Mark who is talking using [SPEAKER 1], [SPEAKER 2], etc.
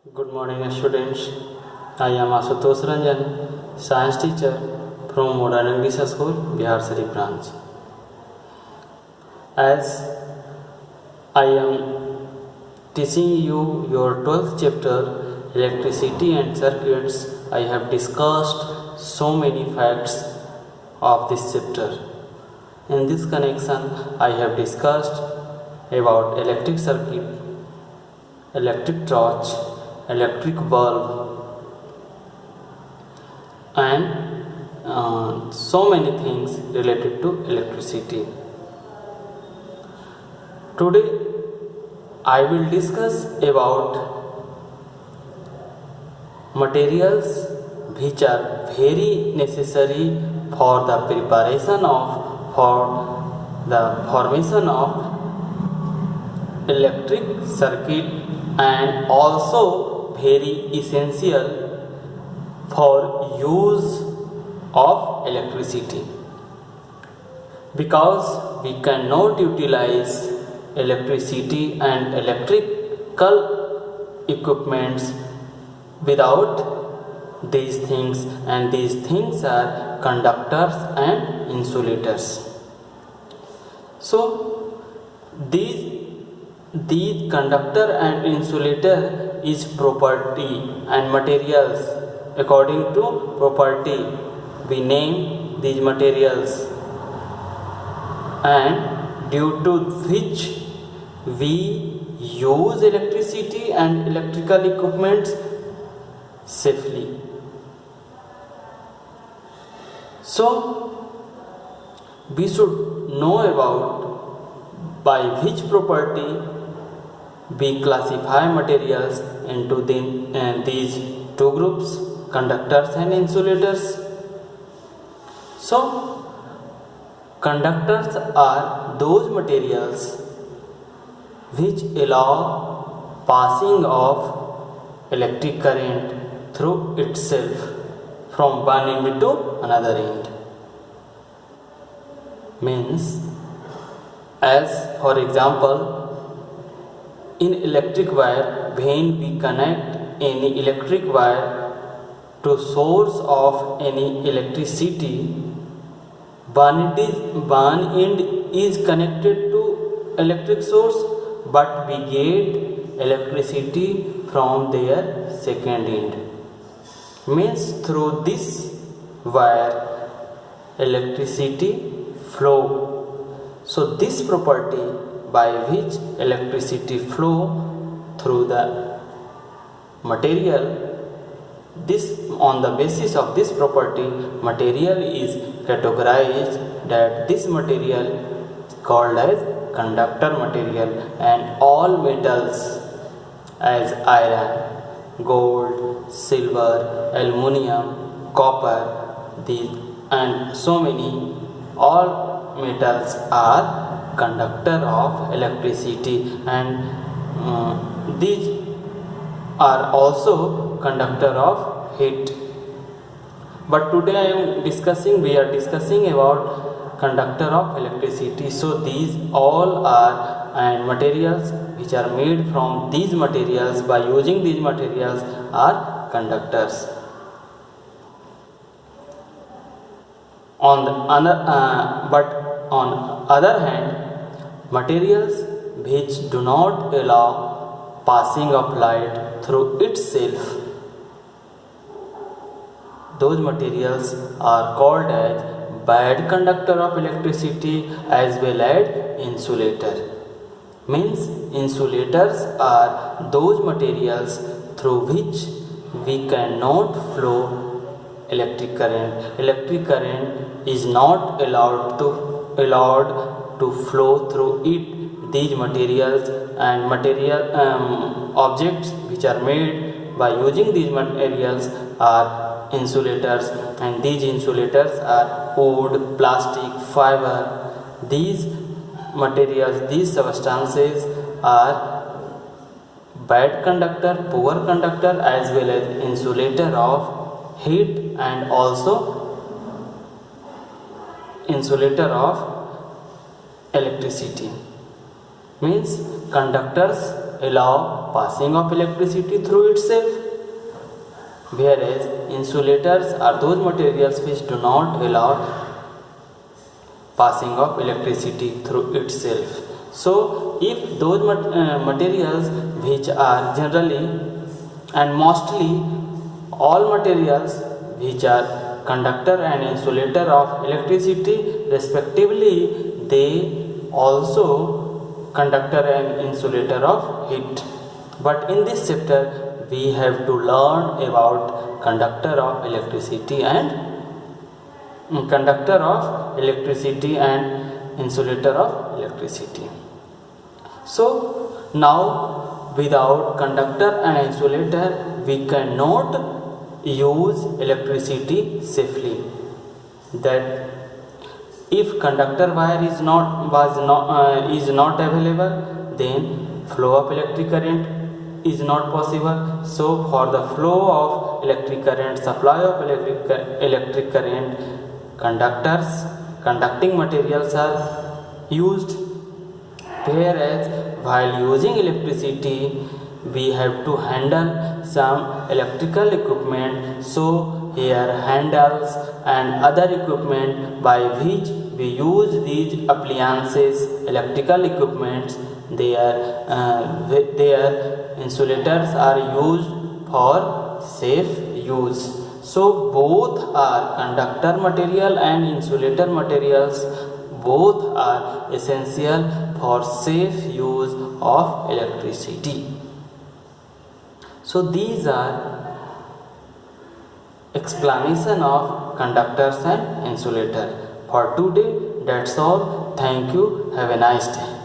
[SPEAKER 1] Good morning, students. I am Ashutosh Ranjan, science teacher from Modern English School, Bihar Sharif branch. As I am teaching you your 12th chapter, electricity and circuits, I have discussed so many facts of this chapter. In this connection, I have discussed about electric circuit, electric torch, electric bulb, and so many things related to electricity. Today I will discuss about materials which are very necessary for the preparation of for the formation of electric circuit and also very essential for use of electricity, because we cannot utilize electricity and electrical equipments without these things, and these things are conductors and insulators. So these conductor and insulator is property and materials. According to property we name these materials, and due to which we use electricity and electrical equipments safely. So we should know about by which property we classify materials into these two groups, conductors and insulators. So conductors are those materials which allow passing of electric current through itself from one end to another end. Means, as for example, in electric wire, when we connect any electric wire to source of any electricity, one end is connected to electric source, but we get electricity from their second end. Means through this wire electricity flow. So this property by which electricity flow through the material, this on the basis of this property material is categorized that this material is called as conductor material, and all metals as iron, gold, silver, aluminium, copper, these and so many, all metals are conductor of electricity, and these are also conductor of heat. But today we are discussing about conductor of electricity. So these all are and materials which are made from these materials, by using these materials, are conductors. On other hand, materials which do not allow passing of light through itself, those materials are called as bad conductor of electricity as well as insulator. Means insulators are those materials through which we cannot flow electric current. Electric current is not allowed to flow through it. These materials and material objects which are made by using these materials are insulators, and these insulators are wood, plastic, fiber. These materials, these substances are bad conductor, poor conductor as well as insulator of heat, and also insulator of electricity. Means conductors allow passing of electricity through itself, whereas insulators are those materials which do not allow passing of electricity through itself. So if those materials which are generally and mostly all materials which are conductor and insulator of electricity respectively, they also conductor and insulator of heat. But in this chapter we have to learn about conductor of electricity and insulator of electricity. So now without conductor and insulator we cannot use electricity safely. That if conductor wire is not available, then flow of electric current is not possible. So for the flow of electric current, supply of electric current, conducting materials are used, whereas while using electricity we have to handle some electrical equipment. So here handles and other equipment by which we use these appliances, electrical equipments, their insulators are used for safe use. So both are conductor material and insulator materials, both are essential for safe use of electricity. So these are explanation of conductors and insulator. For today that's all. Thank you. Have a nice day.